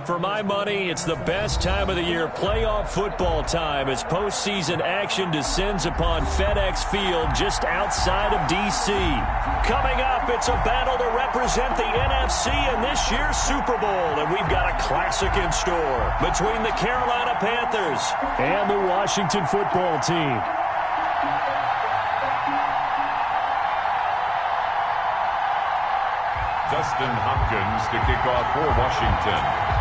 For my money, it's the best time of the year, playoff football time, as postseason action descends upon FedEx Field just outside of D.C. Coming up, it's a battle to represent the NFC in this year's Super Bowl, and we've got a classic in store between the Carolina Panthers and the Washington football team. Dustin Hopkins to kick off for Washington.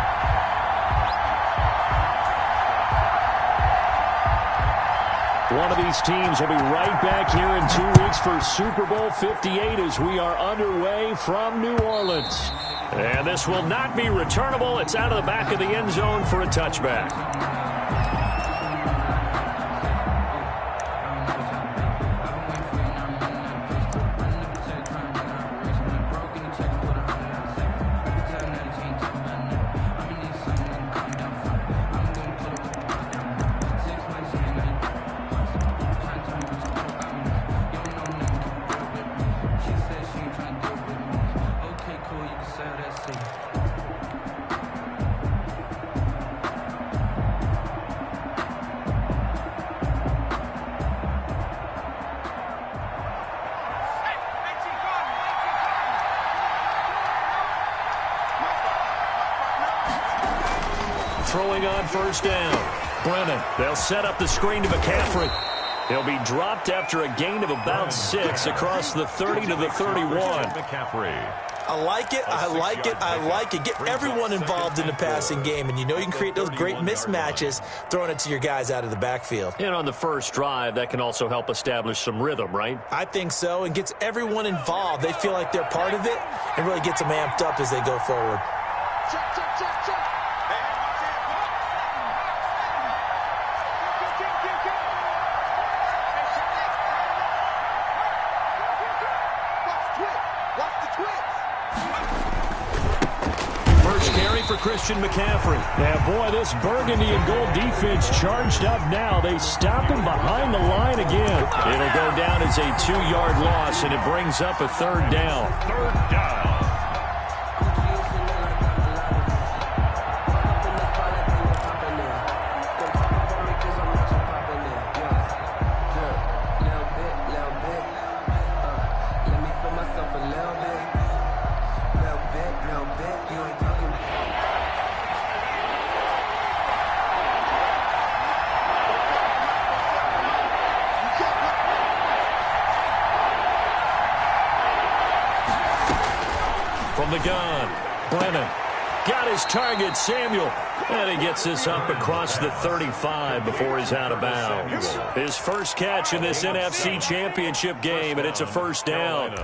One of these teams will be right back here in 2 weeks for Super Bowl 58 as we are underway from New Orleans. And this will not be returnable. It's out of the back of the end zone for a touchback. Throwing on first down. Brennan, they'll set up the screen to McCaffrey. He'll be dropped after a gain of about 6 across the 30 to the 31. McCaffrey. I like it, I like it, I like it. Get everyone involved in the passing game, and you know you can create those great mismatches throwing it to your guys out of the backfield. And on the first drive, that can also help establish some rhythm, right? I think so, and gets everyone involved. They feel like they're part of it and really gets them amped up as they go forward. Check, check, check, check. For Christian McCaffrey. Yeah, boy, this burgundy and gold defense charged up now. They stop him behind the line again. It'll go down as a 2-yard loss, and it brings up a third down. Third down. From the gun, Brennan got his target, Samuel. And he gets this up across the 35 before he's out of bounds. His first catch in this NFC Championship game, and it's a first down.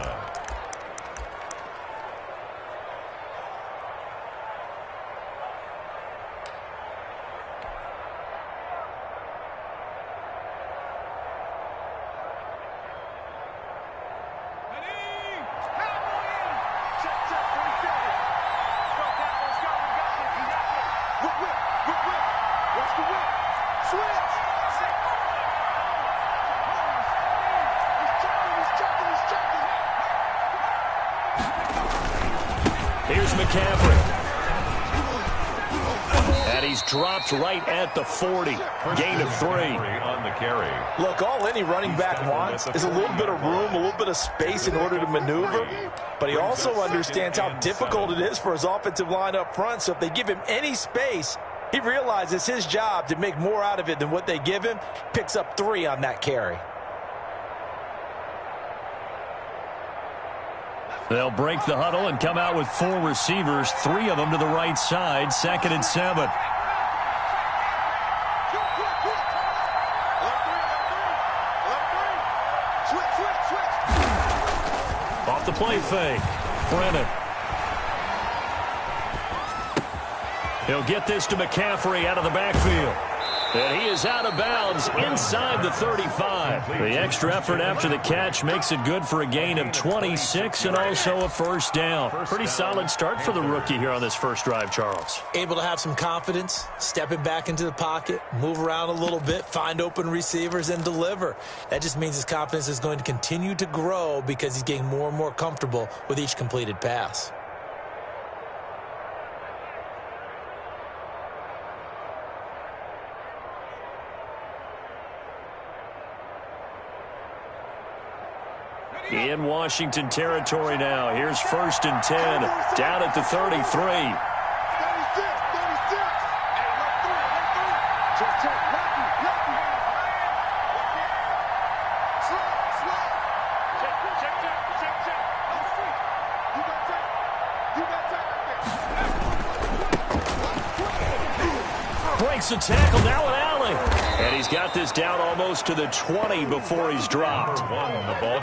Here's McCaffrey. And he's dropped right at the 40. Gain of 3. On the carry. Look, all any running back wants is a little bit of room, a little bit of space in order to maneuver. But he also understands how difficult it is for his offensive line up front. So if they give him any space, he realizes it's his job to make more out of it than what they give him. Picks up 3 on that carry. They'll break the huddle and come out with 4 receivers, 3 of them to the right side, 2nd and 7. Off the play fake, Brennan. He'll get this to McCaffrey out of the backfield. And he is out of bounds inside the 35. The extra effort after the catch makes it good for a gain of 26 and also a first down. Pretty solid start for the rookie here on this first drive, Charles. Able to have some confidence, stepping back into the pocket, move around a little bit, find open receivers, and deliver. That just means his confidence is going to continue to grow because he's getting more and more comfortable with each completed pass. In Washington territory now. Here's 1st and 10. Down at the 33. Breaks the tackle, now an alley. And he's got this down almost to the 20 before he's dropped.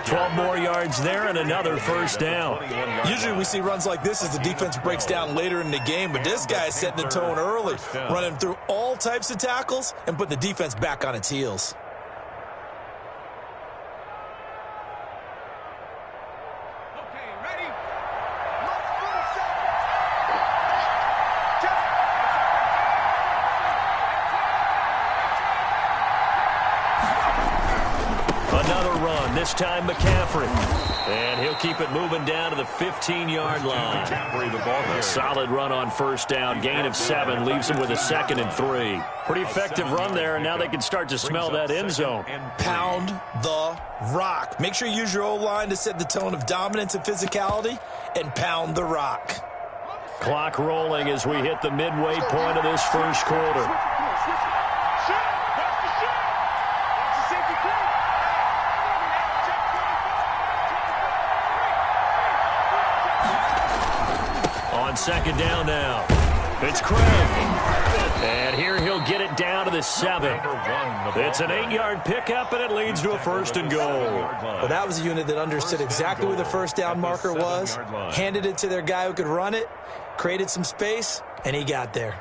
12 more yards there and another 1st down. Usually we see runs like this as the defense breaks down later in the game, but this guy is setting the tone early, running through all types of tackles and putting the defense back on its heels. This time McCaffrey. And he'll keep it moving down to the 15-yard line. A solid run on 1st down. Gain of 7 leaves him with a 2nd and 3. Pretty effective run there, and now they can start to smell that end zone. Pound the rock. Make sure you use your O-line to set the tone of dominance and physicality, and pound the rock. Clock rolling as we hit the midway point of this 1st quarter. On 2nd down now. It's Craig. And here he'll get it down to the 7. It's an 8-yard pickup, and it leads to a 1st and goal. Well, that was a unit that understood exactly where the 1st down marker was, handed it to their guy who could run it, created some space, and he got there.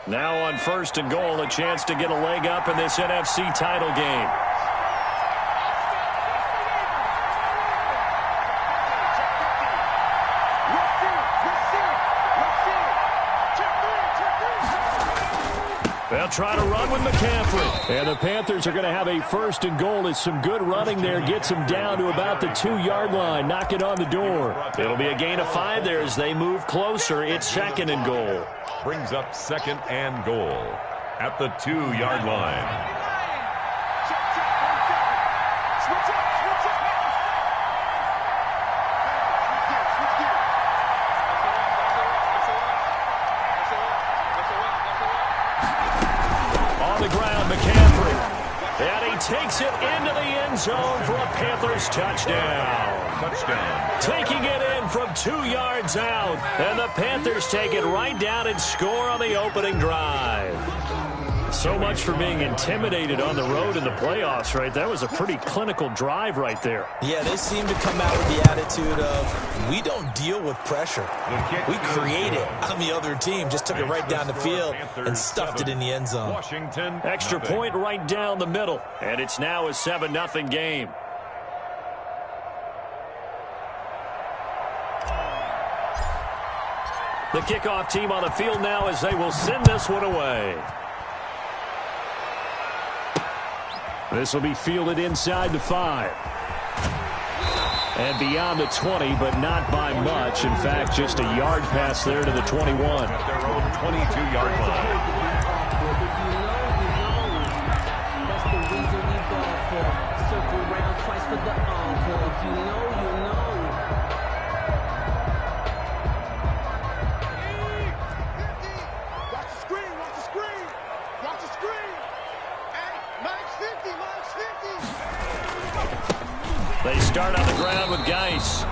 Now on 1st and goal, a chance to get a leg up in this NFC title game. They'll try to run with McCaffrey. And the Panthers are going to have a 1st and goal as some good running there gets them down to about the 2-yard line. Knock it on the door. It'll be a gain of 5 there as they move closer. It's 2nd and goal. Brings up 2nd and goal at the 2-yard line. Takes it into the end zone for a Panthers touchdown. Taking it in from 2 yards out. And the Panthers take it right down and score on the opening drive. So much for being intimidated on the road in the playoffs, right? That was a pretty clinical drive right there. Yeah, they seem to come out with the attitude of, we don't deal with pressure. We create it on the other team. Just took it right down the field and stuffed it in the end zone. Extra point right down the middle. And it's now a 7-0 game. The kickoff team on the field now as they will send this one away. This will be fielded inside the 5. And beyond the 20, but not by much. In fact, just a yard pass there to the 21. At their own 22-yard line. That's the reason we ball for. Circle round twice for the encore. If you know, you know. Watch the screen, watch the screen. Watch the screen. Hey, Max 50, Max 50. They start on the ground with Geis.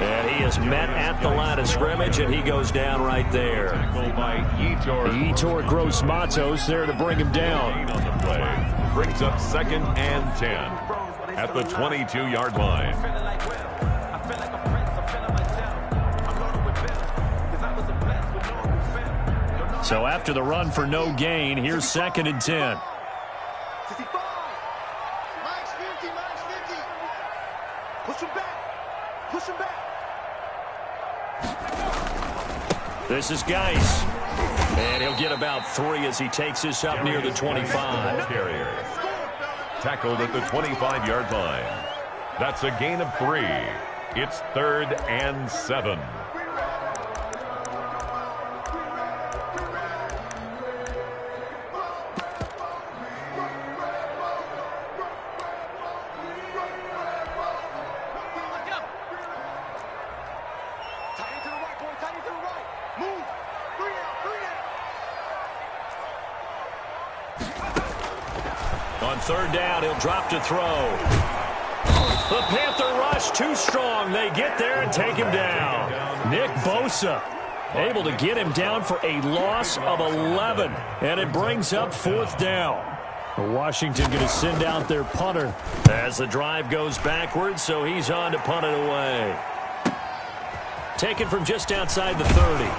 And he is met at the line of scrimmage, and he goes down right there. Tackled by Yetur Gross-Matos there to bring him down. On the play. Brings up 2nd and 10 at the 22-yard line. So after the run for no gain, here's 2nd and 10. Max 50, Max 50. Push him back. Push him back. This is Geis. And he'll get about 3 as he takes this up near the 25. Carrier. Tackled at the 25-yard line. That's a gain of 3. It's 3rd and 7. On third down, he'll drop to throw. The Panther rush too strong. They get there and take him down. Nick Bosa able to get him down for a loss of 11. And it brings up fourth down. Washington going to send out their punter as the drive goes backwards, so he's on to punt it away. Taken from just outside the 30.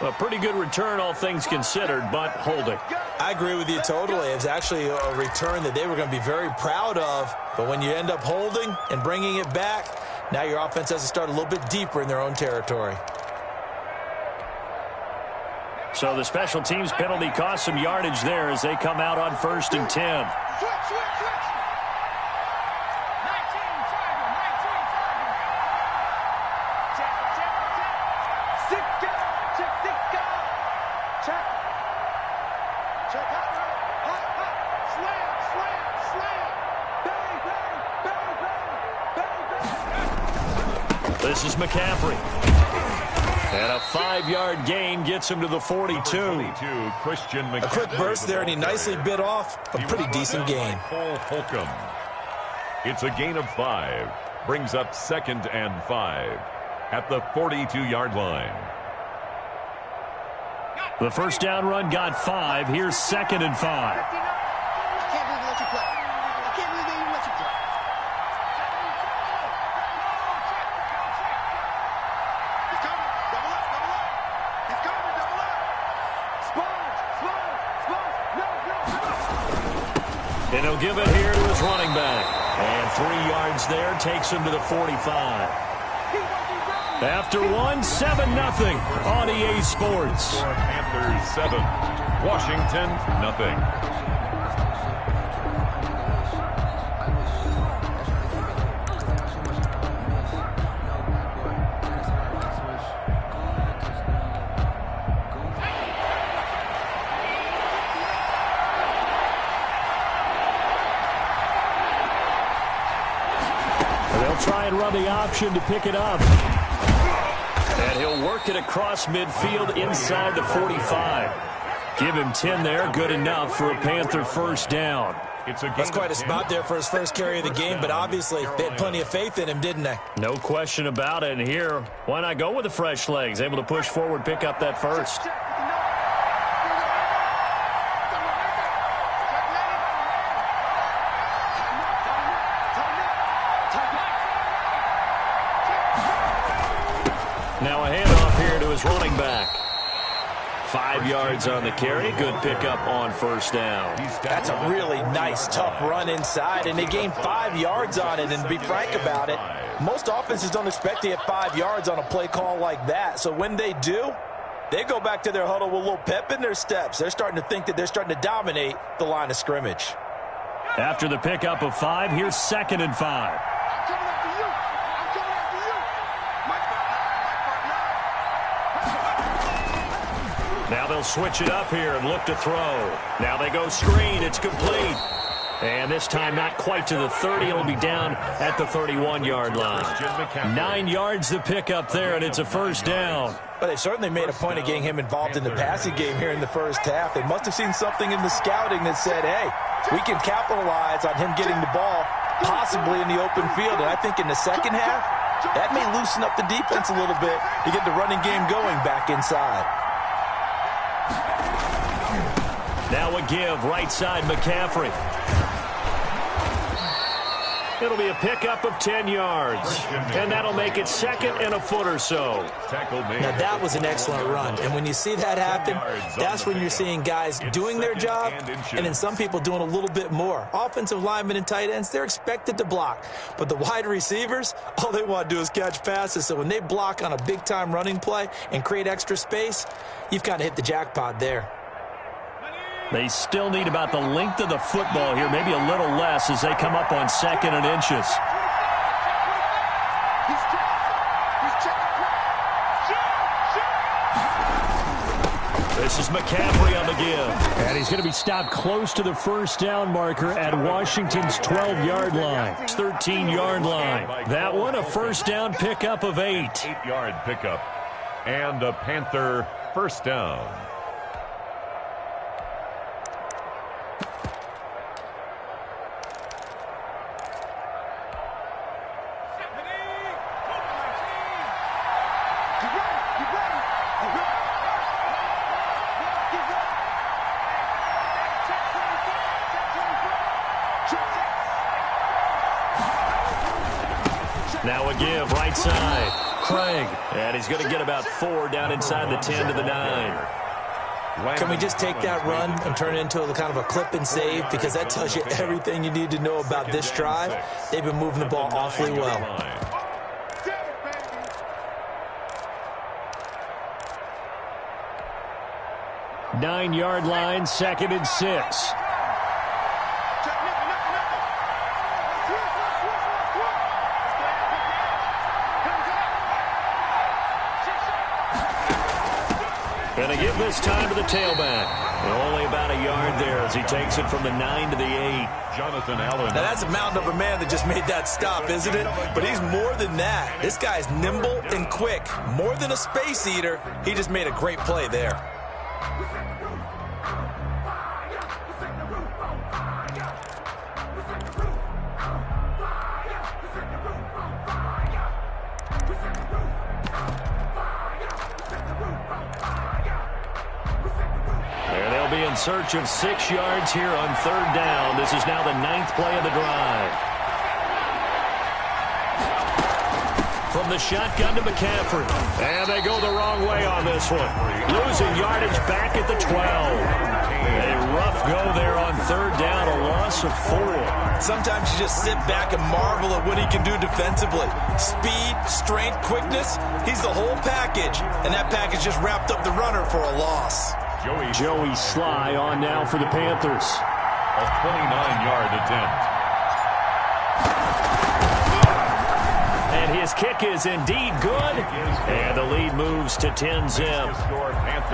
A pretty good return, all things considered, but holding. I agree with you totally. It's actually a return that they were going to be very proud of. But when you end up holding and bringing it back, now your offense has to start a little bit deeper in their own territory. So the special teams penalty cost some yardage there as they come out on 1st and 10. This is McCaffrey. And a 5-yard gain gets him to the 42. Christian McCaffrey. A quick burst there, and he nicely bit off a pretty decent gain. Cole Holcomb. It's a gain of 5. Brings up 2nd and 5 at the 42-yard line. The first down run got 5. Here's 2nd and 5. And he'll give it here to his running back. And 3 yards there takes him to the 45. After one, 7-0 on EA Sports. Panthers 7, Washington nothing. Try and run the option to pick it up. And he'll work it across midfield inside the 45. Give him 10 there. Good enough for a Panther first down. That's quite a spot there for his first carry of the game, but obviously they had plenty of faith in him, didn't they? No question about it. And here, why not go with the fresh legs? Able to push forward, pick up that first. Now a handoff here to his running back. 5 yards on the carry. Good pickup on first down. That's a really nice, tough run inside, and they gained 5 yards on it. And to be frank about it, most offenses don't expect to get 5 yards on a play call like that. So when they do, they go back to their huddle with a little pep in their steps. They're starting to think that they're starting to dominate the line of scrimmage. After the pickup of 5, here's 2nd and 5. Now they'll switch it up here and look to throw. Now they go screen. It's complete. And this time not quite to the 30. It'll be down at the 31-yard line. 9 yards to pick up there, and it's a first down. But they certainly made a point of getting him involved in the passing game here in the first half. They must have seen something in the scouting that said, hey, we can capitalize on him getting the ball possibly in the open field. And I think in the second half, that may loosen up the defense a little bit to get the running game going back inside. Now a give, right side, McCaffrey. It'll be a pickup of 10 yards. And that'll make it 2nd and a foot or so. Now that was an excellent run. And when you see that happen, that's when you're seeing guys doing their job and then some people doing a little bit more. Offensive linemen and tight ends, they're expected to block. But the wide receivers, all they want to do is catch passes. So when they block on a big-time running play and create extra space, you've kind of hit the jackpot there. They still need about the length of the football here, maybe a little less as they come up on 2nd and inches. This is McCaffrey on the give. And he's going to be stopped close to the first down marker at Washington's 12-yard line. 13-yard line. That one a first down pickup of 8. 8-yard pickup and a Panther first down. Now a give, right side. Craig. And he's going to get about 4 down inside the 10 to the 9. Can we just take that run and turn it into a kind of a clip and save? Because that tells you everything you need to know about this drive. They've been moving the ball awfully well. 9-yard line, 2nd and 6. And they give this time to the tailback. And only about a yard there as he takes it from the 9 to the 8. Jonathan Allen. Now that's a mountain of a man that just made that stop, isn't it? But he's more than that. This guy's nimble and quick. More than a space eater. He just made a great play there. In search of 6 yards here on 3rd down. This is now the 9th play of the drive. From the shotgun to McCaffrey. And they go the wrong way on this one. Losing yardage back at the 12. A rough go there on 3rd down, a loss of 4. Sometimes you just sit back and marvel at what he can do defensively. Speed, strength, quickness. He's the whole package. And that package just wrapped up the runner for a loss. Joey Sly on now for the Panthers. A 29-yard attempt. And his kick is indeed good. And the lead moves to 10-zip.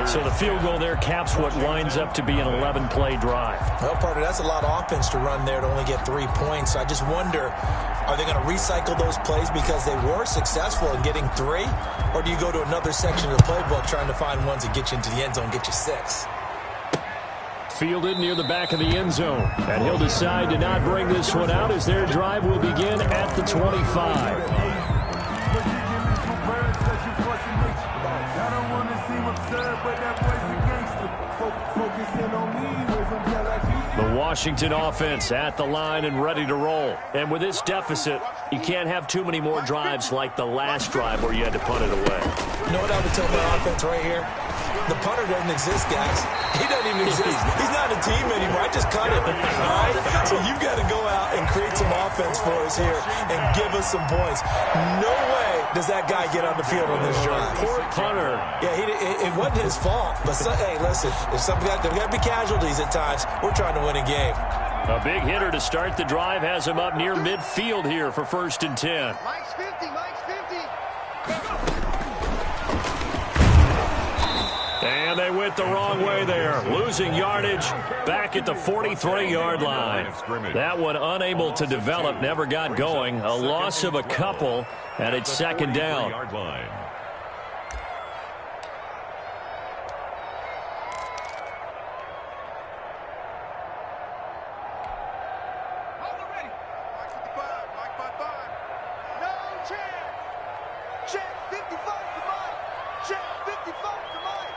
So the field goal there caps what winds up to be an 11-play drive. Well, partner, that's a lot of offense to run there to only get 3 points. So I just wonder, are they going to recycle those plays because they were successful in getting 3? Or do you go to another section of the playbook trying to find ones that get you into the end zone, get you 6? Fielded near the back of the end zone. And he'll decide to not bring this one out as their drive will begin at the 25. The Washington offense at the line and ready to roll. And with this deficit, you can't have too many more drives like the last drive where you had to punt it away. You know what I would tell my offense right here? The punter doesn't exist, guys. He doesn't even exist. He's not a team anymore. I just cut him. All right? So you've got to go out and create some offense for us here and give us some points. No way does that guy get on the field on this drive. Poor punter. Yeah, it wasn't his fault. But, hey, listen, there's got to be casualties at times. We're trying to win a game. A big hitter to start the drive has him up near midfield here for 1st and 10. Mike's 50, Mike's 50. And they went the wrong way there. Losing yardage back at the 43-yard line. That one unable to develop, never got going. A loss of a couple, and it's 2nd down. Check 55 to Mike. Check 55 to Mike.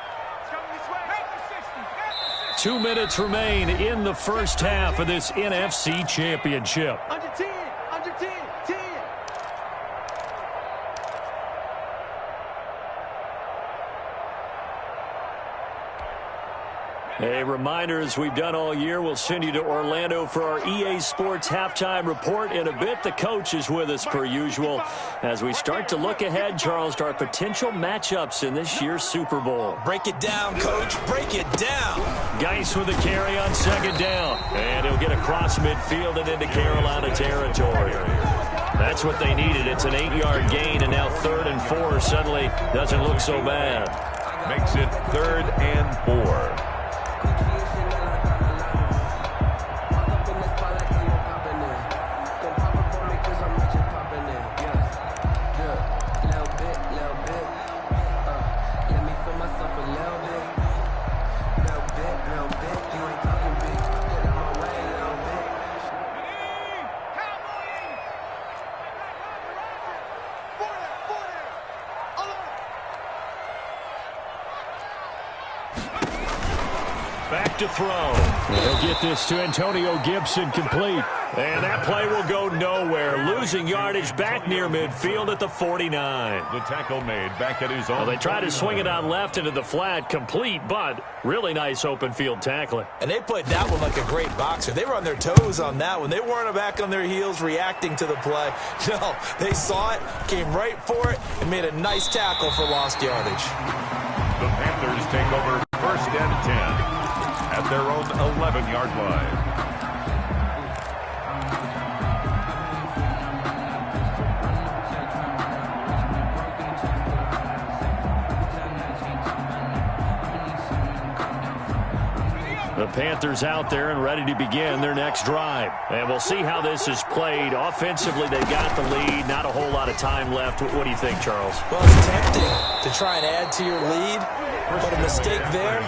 2 minutes remain in the first half of this NFC Championship. Under 10, under 10, 10. A reminder, as we've done all year, we'll send you to Orlando for our EA Sports halftime report. In a bit, the coach is with us per usual as we start to look ahead, Charles, to our potential matchups in this year's Super Bowl. Break it down, Coach. Break it down. Geis with a carry on 2nd down. And he'll get across midfield and into Carolina territory. That's what they needed. It's an 8-yard gain, and now 3rd and 4 suddenly doesn't look so bad. Makes it 3rd and 4. Back to throw. He'll get this to Antonio Gibson complete. And that play will go nowhere. Losing yardage back near midfield at the 49. The tackle made back at his own. Well, they tried to swing it on left into the flat, complete, but really nice open field tackling. And they played that one like a great boxer. They were on their toes on that one. They weren't back on their heels reacting to the play. No, they saw it, came right for it, and made a nice tackle for lost yardage. The Panthers take over 1st and 10 at their own 11-yard line. The Panthers out there and ready to begin their next drive. And we'll see how this is played. Offensively, they've got the lead. Not a whole lot of time left. What do you think, Charles? Well, it's tempting to try and add to your lead, but a mistake there,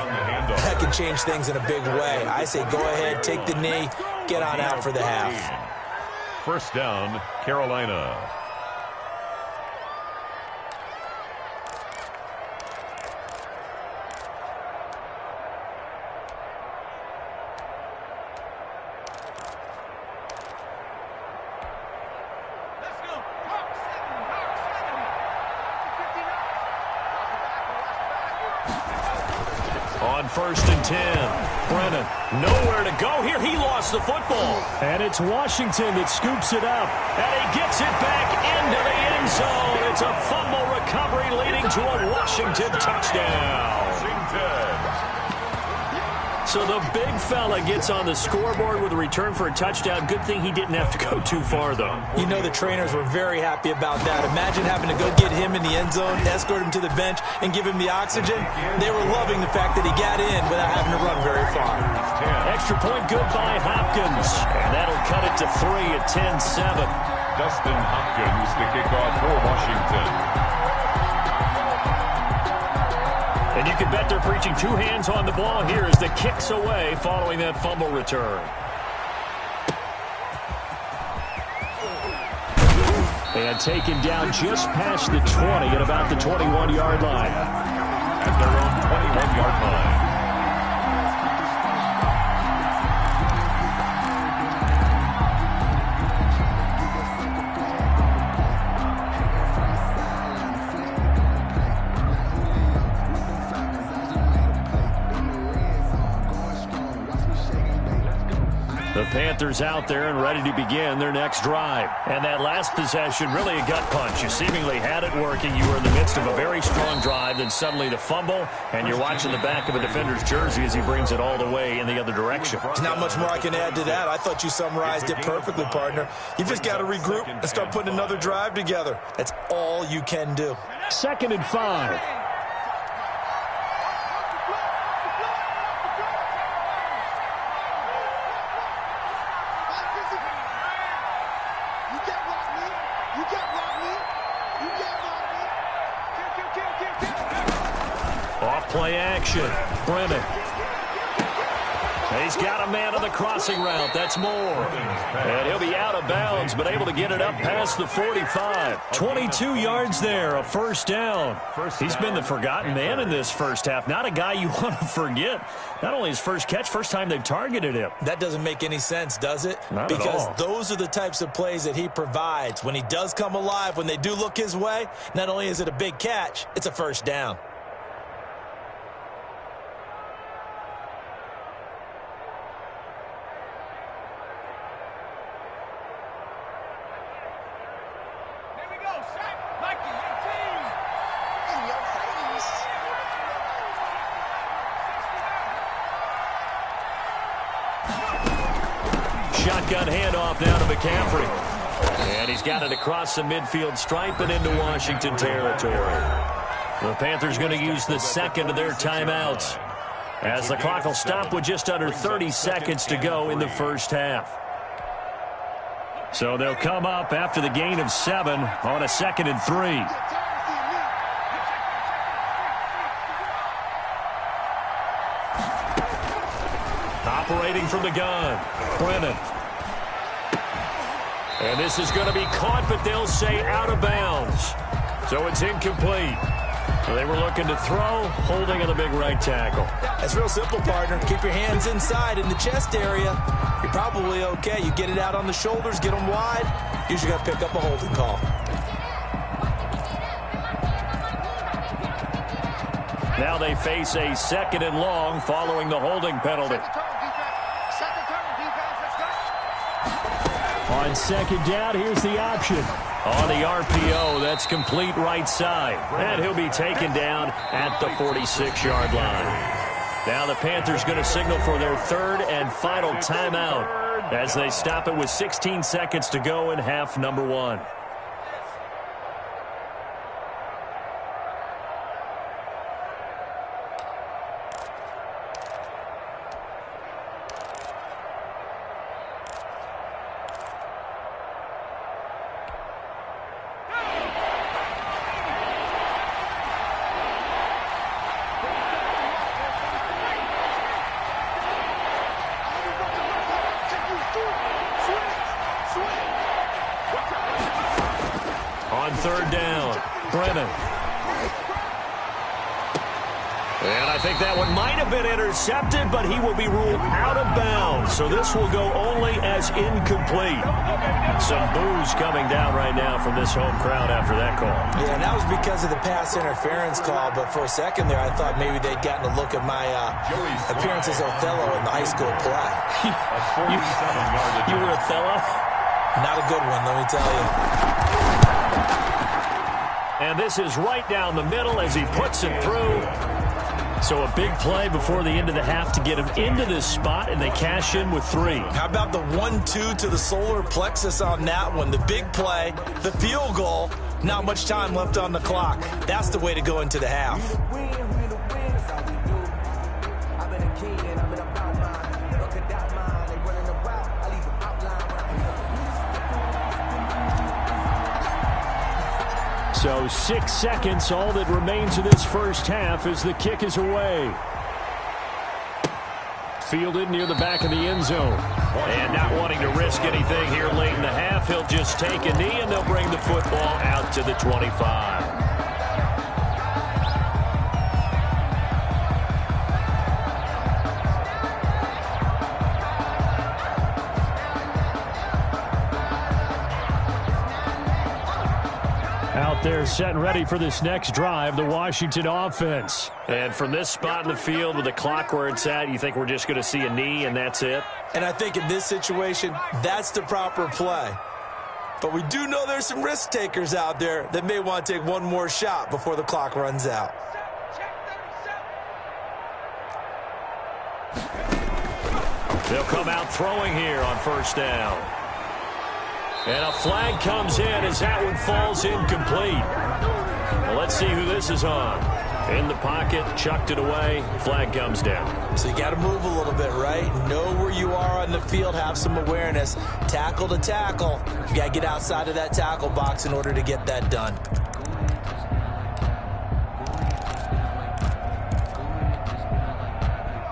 that can change things in a big way. I say go ahead, take the knee, get on out for the half. 1st down, Carolina. On 1st and 10, Brennan, nowhere to go here. He lost the football. And it's Washington that scoops it up. And he gets it back into the end zone. It's a fumble recovery leading to a Washington touchdown. So the big fella gets on the scoreboard with a return for a touchdown. Good thing he didn't have to go too far, though. You know the trainers were very happy about that. Imagine having to go get him in the end zone, escort him to the bench, and give him the oxygen. They were loving the fact that he got in without having to run very far. Extra point good by Hopkins. And that'll cut it to 3 at 10-7. Dustin Hopkins to kick off for Washington. And you can bet they're preaching 2 hands on the ball here as the kick's away following that fumble return. And taken down just past the 20 at about the 21-yard line. At their own 21-yard line. The Panthers out there and ready to begin their next drive. And that last possession, really a gut punch. You seemingly had it working. You were in the midst of a very strong drive, then suddenly the fumble, and you're watching the back of a defender's jersey as he brings it all the way in the other direction. There's not much more I can add to that. I thought you summarized it perfectly, partner. You've just got to regroup and start putting another drive together. That's all you can do. 2nd and 5. Play action. Brennan. He's got a man on the crossing route. That's Moore. And he'll be out of bounds, but able to get it up past the 45. 22 yards there, a 1st down. He's been the forgotten man in this first half. Not a guy you want to forget. Not only his first catch, first time they've targeted him. That doesn't make any sense, does it? Not at all. Because those are the types of plays that he provides. When he does come alive, when they do look his way, not only is it a big catch, it's a 1st down. Shotgun handoff now to McCaffrey. And he's got it across the midfield stripe and into Washington territory. The Panthers going to use the 2nd of their timeouts, as the clock will stop with just under 30 seconds to go in the first half. So they'll come up after the gain of 7 on a 2nd and 3. Operating from the gun, Brennan. And this is going to be caught, but they'll say out of bounds. So it's incomplete. They were looking to throw, holding on the big right tackle. That's real simple, partner. Keep your hands inside in the chest area. You're probably okay. You get it out on the shoulders, get them wide. Usually got to pick up a holding call. Now they face a 2nd and long following the holding penalty. On 2nd down, here's the option. On the RPO, that's complete right side. And he'll be taken down at the 46-yard line. Now the Panthers going to signal for their 3rd and final timeout as they stop it with 16 seconds to go in half number 1. On 3rd down, Brennan. And I think that one might have been intercepted, but he will be ruled out of bounds. So this will go only as incomplete. Some boos coming down right now from this home crowd after that call. Yeah, and that was because of the pass interference call. But for a second there, I thought maybe they'd gotten a look at my appearance as Othello in the high school play. You were Othello? Not a good one, let me tell you. And this is right down the middle as he puts it through. So a big play before the end of the half to get him into this spot, and they cash in with 3. How about the 1-2 to the solar plexus on that one? The big play, the field goal, not much time left on the clock. That's the way to go into the half. So 6 seconds, all that remains of this first half as the kick is away. Fielded near the back of the end zone. And not wanting to risk anything here late in the half, he'll just take a knee and they'll bring the football out to the 25. Out there set and ready for this next drive, the Washington offense. And from this spot in the field with the clock where it's at, you think we're just going to see a knee and that's it? And I think in this situation, that's the proper play. But we do know there's some risk takers out there that may want to take one more shot before the clock runs out. They'll come out throwing here on 1st down. And a flag comes in as that one falls incomplete. Well, let's see who this is on. In the pocket, chucked it away, flag comes down. So you got to move a little bit, right? Know where you are on the field, have some awareness. Tackle to tackle. You got to get outside of that tackle box in order to get that done.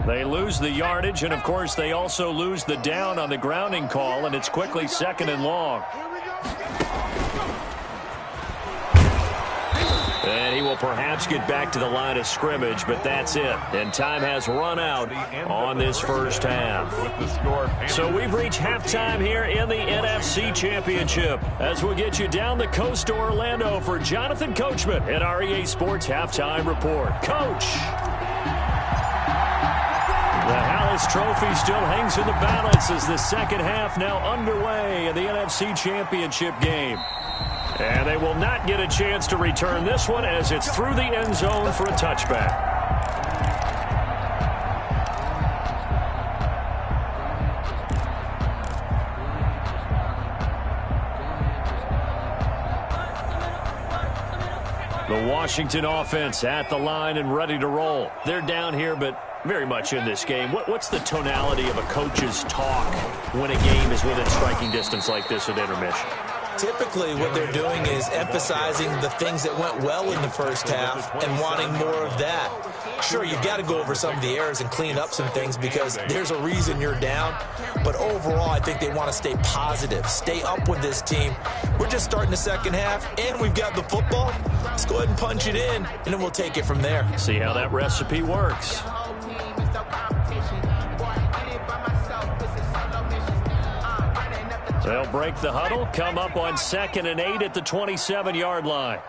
They lose the yardage, and of course they also lose the down on the grounding call, and it's quickly 2nd and long. And he will perhaps get back to the line of scrimmage, but that's it. And time has run out on this first half. So we've reached halftime here in the NFC Championship as we'll get you down the coast to Orlando for Jonathan Coachman at our EA Sports Halftime Report. Coach! The Hallis Trophy still hangs in the balance as the second half now underway in the NFC Championship game. And they will not get a chance to return this one as it's through the end zone for a touchback. The Washington offense at the line and ready to roll. They're down here, but very much in this game. What's the tonality of a coach's talk when a game is within striking distance like this at intermission? Typically what they're doing is emphasizing the things that went well in the first half and wanting more of that. Sure, you've got to go over some of the errors and clean up some things because there's a reason you're down. But overall, I think they want to stay positive, stay up with this team. We're just starting the second half, and we've got the football. Let's go ahead and punch it in, and then we'll take it from there. See how that recipe works. They'll break the huddle, come up on 2nd and 8 at the 27-yard line.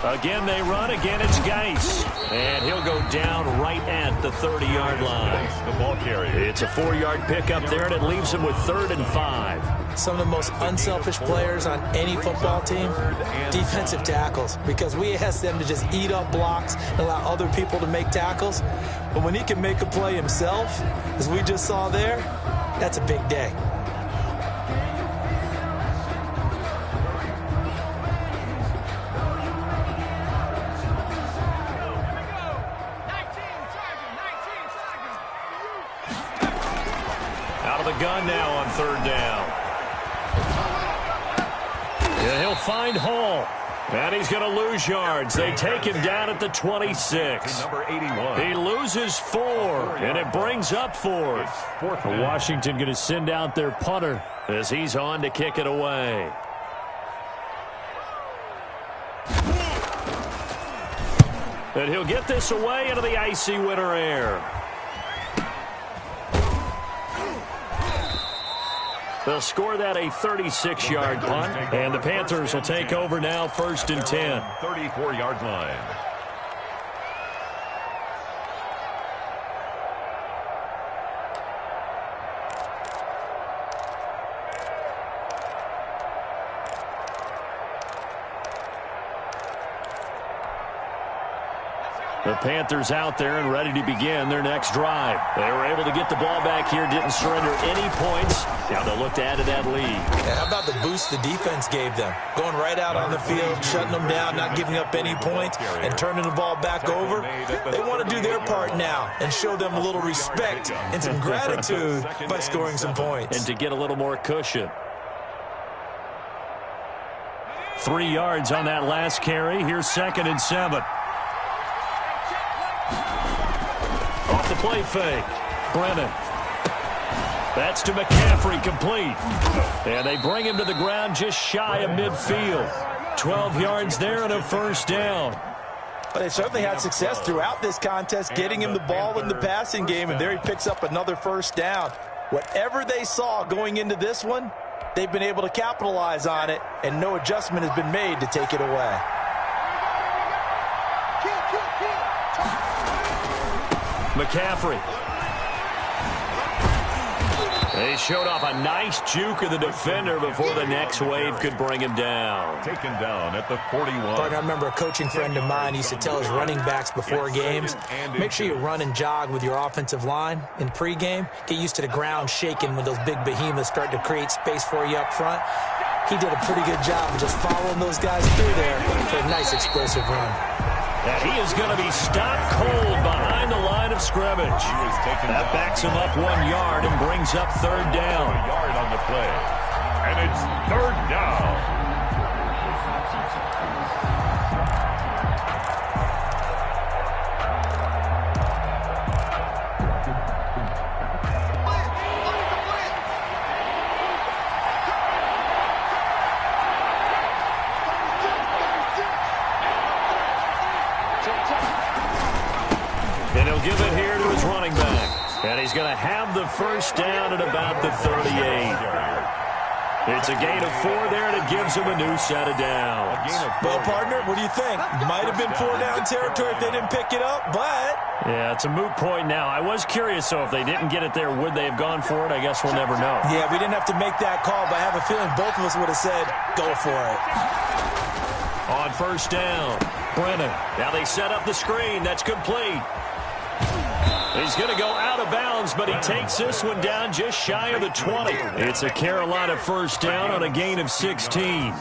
Again, they run. Again, it's Geis. And he'll go down right at the 30-yard line. The ball carrier. It's a 4-yard pickup there, and it leaves him with 3rd and 5. Some of the most unselfish players on any football team, defensive tackles, because we ask them to just eat up blocks and allow other people to make tackles. But when he can make a play himself, as we just saw there, that's a big day. Gun now on 3rd down. And he'll find Hall. And he's going to lose yards. They take him down at the 26. Number 81. He loses 4, and it brings up 4th. Washington going to send out their punter as he's on to kick it away. And he'll get this away into the icy winter air. They'll score that a 36-yard punt, and the Panthers will take over now 1st and 10. 34-yard line. The Panthers out there and ready to begin their next drive. They were able to get the ball back here, didn't surrender any points. Now they'll look to add to that lead. And how about the boost the defense gave them? Going right out on the field, shutting them down, not giving up any points, and turning the ball back over. They want to do their part now and show them a little respect and some gratitude by scoring some points. And to get a little more cushion. 3 yards on that last carry. Here's 2nd and 7. Off the play fake. Brennan. That's to McCaffrey, complete. And they bring him to the ground just shy of midfield. 12 yards there and a 1st down. But they certainly had success throughout this contest, getting him the ball in the passing game, and there he picks up another 1st down. Whatever they saw going into this one, they've been able to capitalize on it, and no adjustment has been made to take it away. McCaffrey. They showed off a nice juke of the defender before the next wave could bring him down. Taken down at the 41. I remember a coaching friend of mine used to tell his running backs before games, make sure you run and jog with your offensive line in pregame. Get used to the ground shaking when those big behemoths start to create space for you up front. He did a pretty good job of just following those guys through there for a nice explosive run. And he is going to be stopped cold behind the line of scrimmage. That backs him up 1 yard and brings up 3rd down. A yard on the play. And it's 3rd down. And he'll give it here to his running back. And he's going to have the 1st down at about the 38. It's a gain of 4 there, and it gives him a new set of downs. Well, partner, what do you think? Might have been 4-down territory if they didn't pick it up, but... Yeah, it's a moot point now. I was curious, so if they didn't get it there, would they have gone for it? I guess we'll never know. Yeah, we didn't have to make that call, but I have a feeling both of us would have said, go for it. On 1st down, Brennan. Now they set up the screen. That's complete. He's going to go out of bounds, but he takes this one down just shy of the 20. It's a Carolina 1st down on a gain of 16.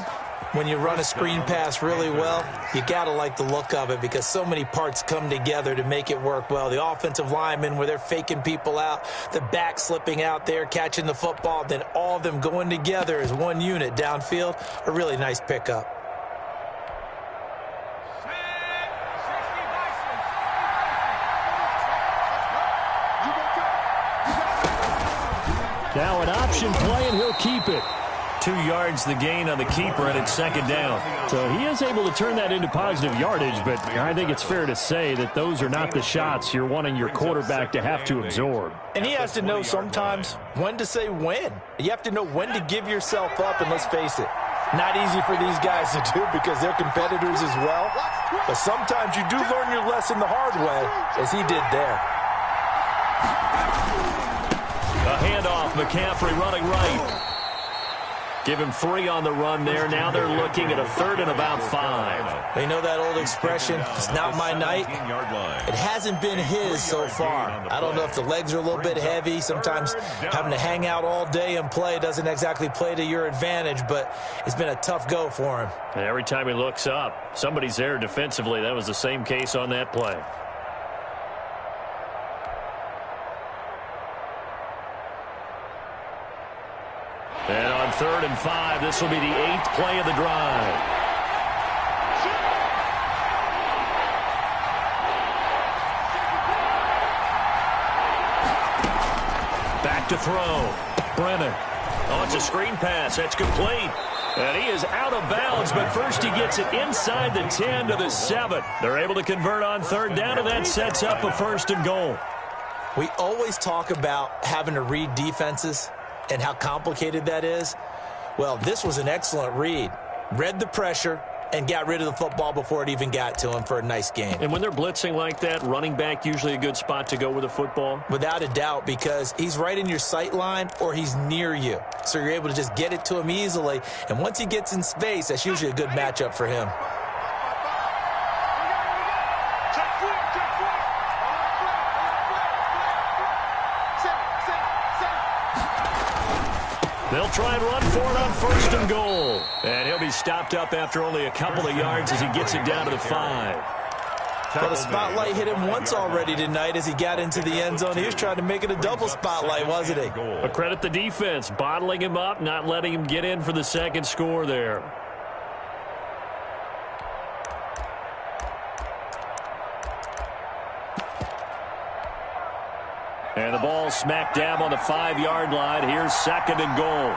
When you run a screen pass really well, you got to like the look of it because so many parts come together to make it work well. The offensive linemen, where they're faking people out, the back slipping out there, catching the football, then all of them going together as one unit downfield. A really nice pickup. Now an option play, and he'll keep it. 2 yards the gain on the keeper, and it's second down. So he is able to turn that into positive yardage, but I think it's fair to say that those are not the shots you're wanting your quarterback to have to absorb. And he has to know sometimes when to say when. You have to know when to give yourself up, and let's face it, not easy for these guys to do because they're competitors as well. But sometimes you do learn your lesson the hard way, as he did there. A handoff, McCaffrey running right. Give him 3 on the run there. Now they're looking at a 3rd and about 5. They know that old expression, it's not my night. It hasn't been his so far. I don't know if the legs are a little bit heavy. Sometimes having to hang out all day and play doesn't exactly play to your advantage, but it's been a tough go for him. And every time he looks up, somebody's there defensively. That was the same case on that play. And on 3rd and 5, this will be the 8th play of the drive. Back to throw. Brennan. Oh, it's a screen pass. That's complete. And he is out of bounds, but first he gets it inside the 10 to the 7. They're able to convert on 3rd down, and that sets up a 1st and goal. We always talk about having to read defenses and how complicated that is. Well, this was an excellent read. Read the pressure and got rid of the football before it even got to him for a nice game. And when they're blitzing like that, running back usually a good spot to go with the football? Without a doubt, because he's right in your sight line or he's near you. So you're able to just get it to him easily. And once he gets in space, that's usually a good matchup for him. They'll try and run for it on 1st and goal. And he'll be stopped up after only a couple of yards as he gets it down to the 5. Well, the spotlight hit him once already tonight as he got into the end zone. He was trying to make it a double spotlight, wasn't he? But credit the defense, bottling him up, not letting him get in for the 2nd score there. And the ball smack dab on the 5-yard line. Here's 2nd and goal.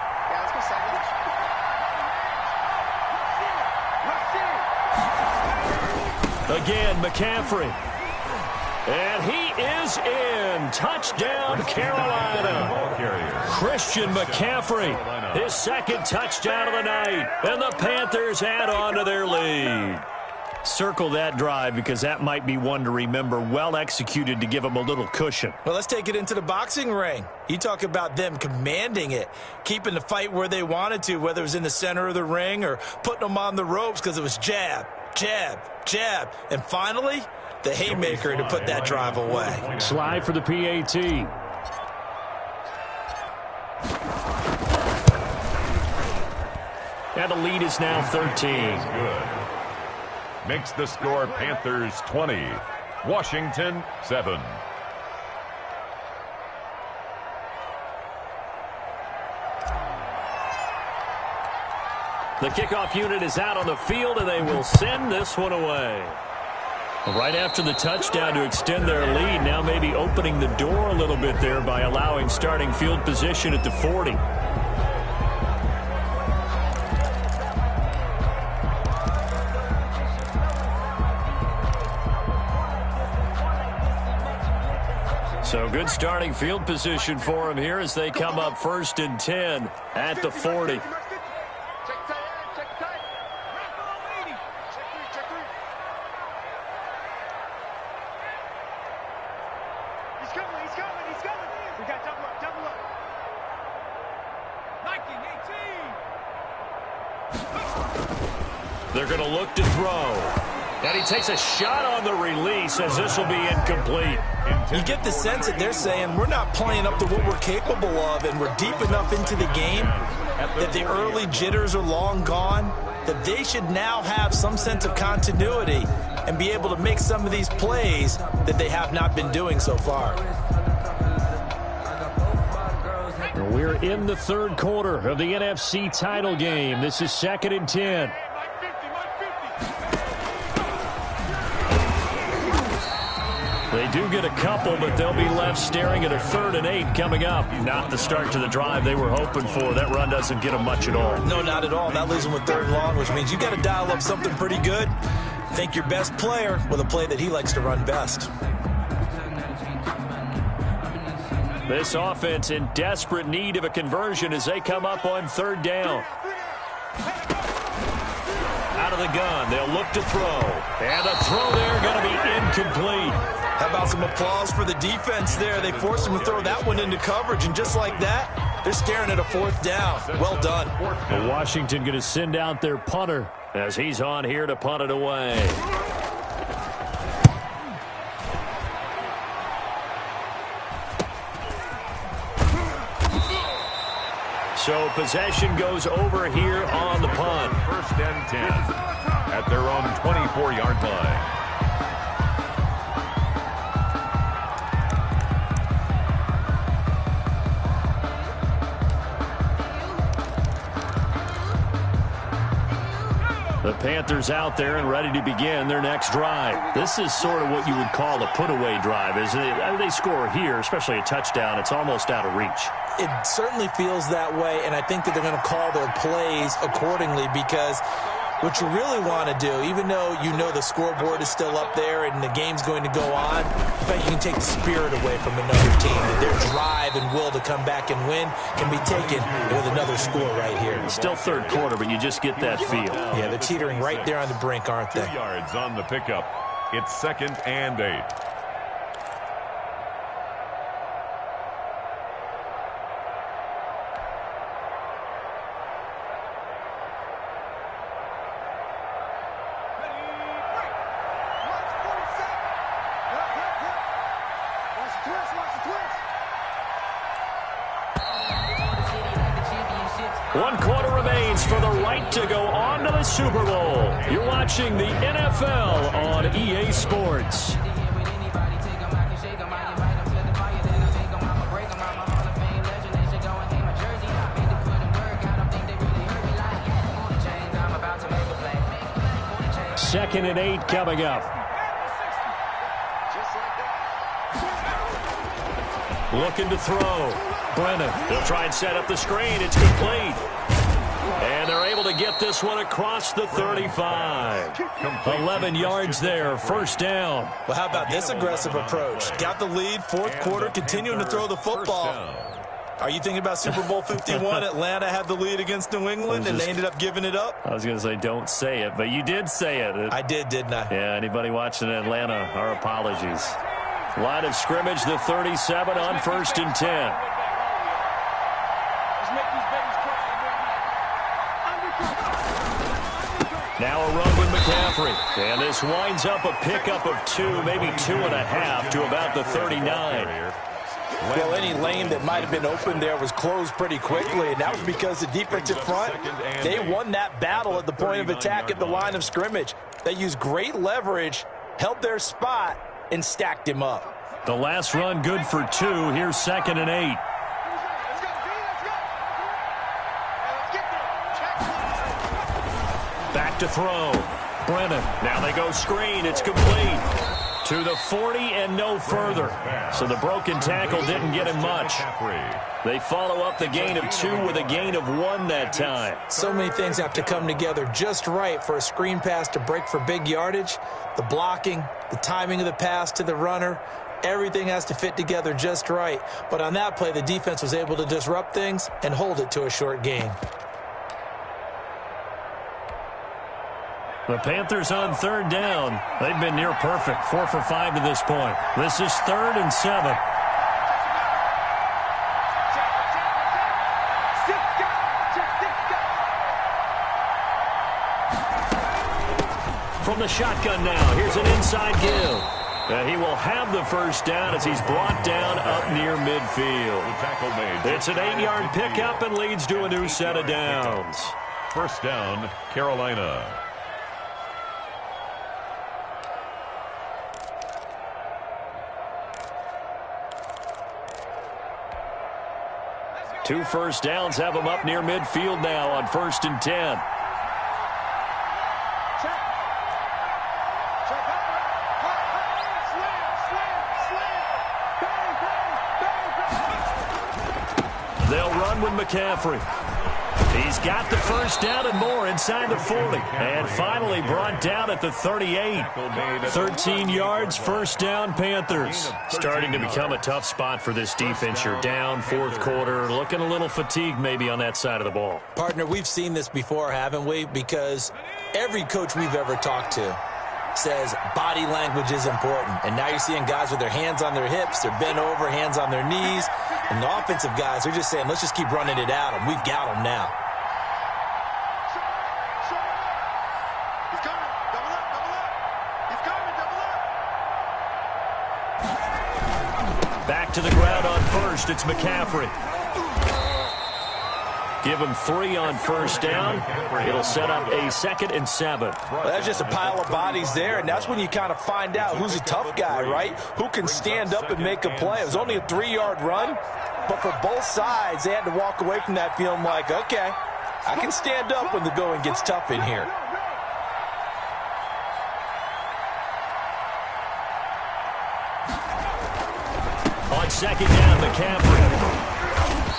Again, McCaffrey. And he is in. Touchdown, Carolina. Christian McCaffrey, his 2nd touchdown of the night. And the Panthers add on to their lead. Circle that drive because that might be one to remember. Well executed to give them a little cushion. Well, let's take it into the boxing ring. You talk about them commanding it, keeping the fight where they wanted to, whether it was in the center of the ring or putting them on the ropes because it was jab, jab, jab. And finally, the haymaker to put that drive away. Slide for the PAT. And the lead is now 13. Good. Makes the score Panthers 20, Washington 7. The kickoff unit is out on the field, and they will send this one away. Right after the touchdown to extend their lead, now maybe opening the door a little bit there by allowing starting field position at the 40. So good starting field position for him here as they come up 1st and 10 at the 40. They're going to look to throw. And he takes a shot on the release as this will be incomplete. You get the sense that they're saying we're not playing up to what we're capable of, and we're deep enough into the game that the early jitters are long gone, that they should now have some sense of continuity and be able to make some of these plays that they have not been doing so far. We're in the 3rd quarter of the NFC title game. This is 2nd and 10. They do get a couple, but they'll be left staring at a 3rd and 8 coming up. Not the start to the drive they were hoping for. That run doesn't get them much at all. No, not at all. That leaves them with 3rd and long, which means you got to dial up something pretty good. Think your best player with a play that he likes to run best. This offense in desperate need of a conversion as they come up on 3rd down. Out of the gun, they'll look to throw. And the throw there going to be incomplete. How about some applause for the defense there? They forced him to throw that one into coverage, and just like that, they're staring at a 4th down. Well done. Well, Washington going to send out their punter as he's on here to punt it away. So possession goes over here on the punt. 1st and 10 at their own 24-yard line. The Panthers out there and ready to begin their next drive. This is sort of what you would call a put-away drive. As they score here, especially a touchdown, it's almost out of reach. It certainly feels that way, and I think that they're going to call their plays accordingly, because what you really want to do, even though you know the scoreboard is still up there and the game's going to go on, in fact, you can take the spirit away from another team. That their drive and will to come back and win can be taken with another score right here. It's still 3rd quarter, but you just get that feel. Yeah, they're teetering right there on the brink, aren't they? 2 yards on the pickup. It's 2nd and 8. For the right to go on to the Super Bowl. You're watching the NFL on EA Sports. Second and 8 coming up. Looking to throw. Brennan, they'll try and set up the screen. It's complete. And they're able to get this one across the 35. 11 yards there, 1st down. Well, how about this aggressive approach? Got the lead, 4th quarter, continuing to throw the football. Are you thinking about Super Bowl 51? Atlanta had the lead against New England, and they ended up giving it up? I was going to say don't say it, but you did say it. I did, didn't I? Yeah, anybody watching Atlanta, our apologies. Line of scrimmage, the 37 on 1st and 10. Now a run with McCaffrey. And this winds up a pickup of 2, maybe 2.5 to about the 39. Well, any lane that might have been open there was closed pretty quickly, and that was because the defensive front, they won that battle at the point of attack at the line of scrimmage. They used great leverage, held their spot, and stacked him up. The last run good for 2. Here's 2nd and 8. Back to throw. Brennan. Now they go screen. It's complete. To the 40 and no further. So the broken tackle didn't get him much. They follow up the gain of 2 with a gain of 1 that time. So many things have to come together just right for a screen pass to break for big yardage. The blocking, the timing of the pass to the runner, everything has to fit together just right. But on that play, the defense was able to disrupt things and hold it to a short gain. The Panthers on 3rd down. They've been near perfect, 4 for 5 to this point. This is 3rd and 7. From the shotgun now, here's an inside give. And he will have the 1st down as he's brought down up near midfield. It's an 8-yard pickup and leads to a new set of downs. 1st down, Carolina. Two 1st downs have them up near midfield now on 1st and 10. They'll run with McCaffrey. He's got the first down and more inside the 40. And finally brought down at the 38. 13 yards, first down, Panthers. Starting to become a tough spot for this defense. You're down fourth quarter, looking a little fatigued maybe on that side of the ball. Partner, we've seen this before, haven't we? Because every coach we've ever talked to says body language is important. And now you're seeing guys with their hands on their hips, they're bent over, hands on their knees. And the offensive guys, they're just saying, let's just keep running it at them. We've got them now. He's coming. Double up, double up. He's coming, double up. Back to the ground on first. It's McCaffrey. Give him 3 on first down. It'll set up a 2nd and 7. Well, that's just a pile of bodies there, and that's when you kind of find out who's a tough guy, right? Who can stand up and make a play. It was only a 3-yard run, but for both sides, they had to walk away from that feeling like, okay, I can stand up when the going gets tough in here. On second down, McCaffrey.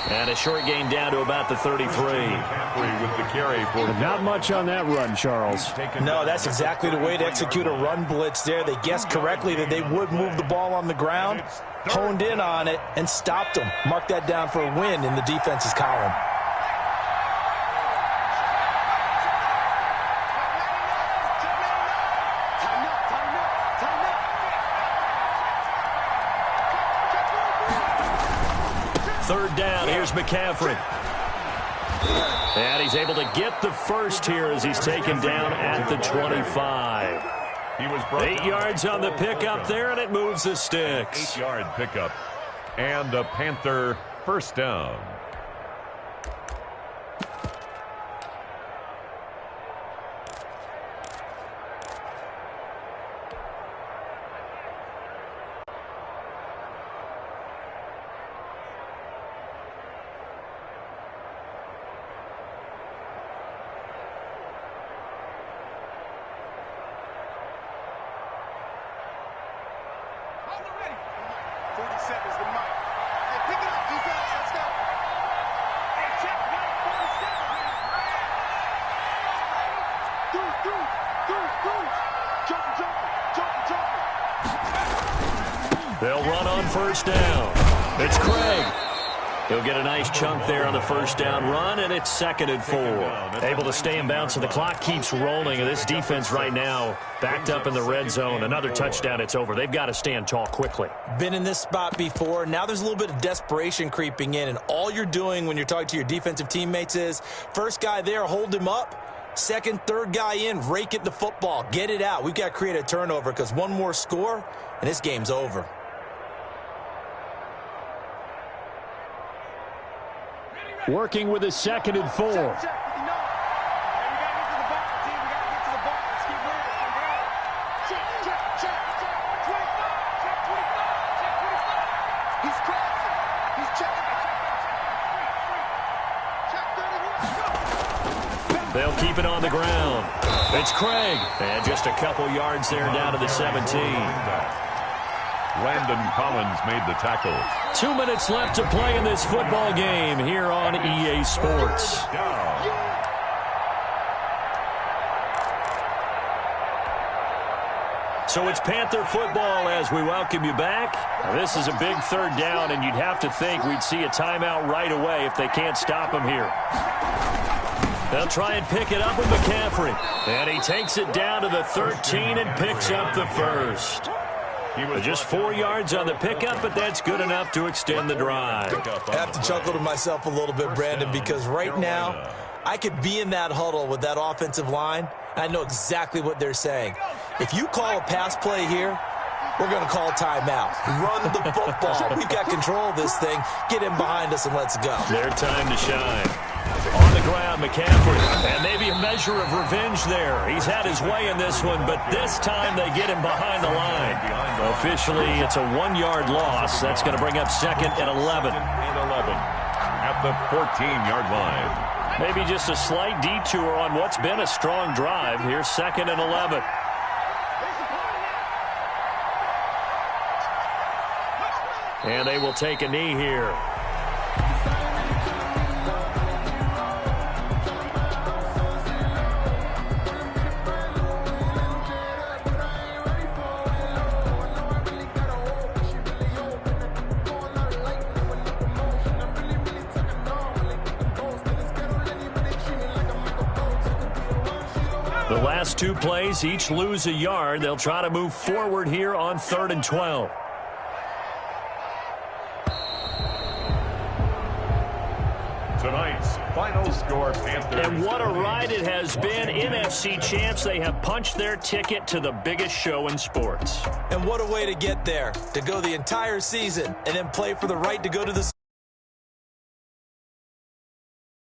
And a short gain down to about the 33. With the carry for Not much on that run, Charles. No, that's exactly the way to execute a run blitz there. They guessed correctly that they would move the ball on the ground, honed in on it, and stopped them. Mark that down for a win in the defense's column. Third down, here's McCaffrey. And he's able to get the first here as he's taken down at the 25. He was 8 yards on the pickup there, and it moves the sticks. 8-yard pickup. And a Panther first down. They'll run on first down. It's Craig. He'll get a nice chunk there on the first down run, and it's 2nd and 4. Able to stay in bounds, so the clock keeps rolling. And this defense right now backed up in the red zone. Another touchdown, it's over. They've got to stand tall quickly. Been in this spot before. Now there's a little bit of desperation creeping in, and all you're doing when you're talking to your defensive teammates is, first guy there, hold him up. Second, third guy in, rake it the football. Get it out. We've got to create a turnover because one more score, and this game's over. Working with a 2nd and 4. They'll keep it on the ground. It's Craig. And just a couple yards there down to the 17. Landon Collins made the tackle. 2 minutes left to play in this football game here on EA Sports. So it's Panther football as we welcome you back. This is a big third down, and you'd have to think we'd see a timeout right away if they can't stop him here. They'll try and pick it up with McCaffrey. And he takes it down to the 13 and picks up the first. Just 4 yards on the pickup, but that's good enough to extend the drive. I have to chuckle to myself a little bit, Brandon, because right now I could be in that huddle with that offensive line, and I know exactly what they're saying. If you call a pass play here, we're going to call timeout. Run the football. We've got control of this thing. Get him behind us and let's go. Their time to shine. On the ground, McCaffrey. And maybe a measure of revenge there. He's had his way in this one, but this time they get him behind the line. Officially, it's a 1-yard loss. That's going to bring up 2nd and 11. At the 14-yard line. Maybe just a slight detour on what's been a strong drive. Here's 2nd and 11. And they will take a knee here. The last two plays, each lose a yard. They'll try to move forward here on 3rd and 12. Tonight's final score, Panthers. And what a ride it has been. NFC champs, they have punched their ticket to the biggest show in sports. And what a way to get there, to go the entire season and then play for the right to go to the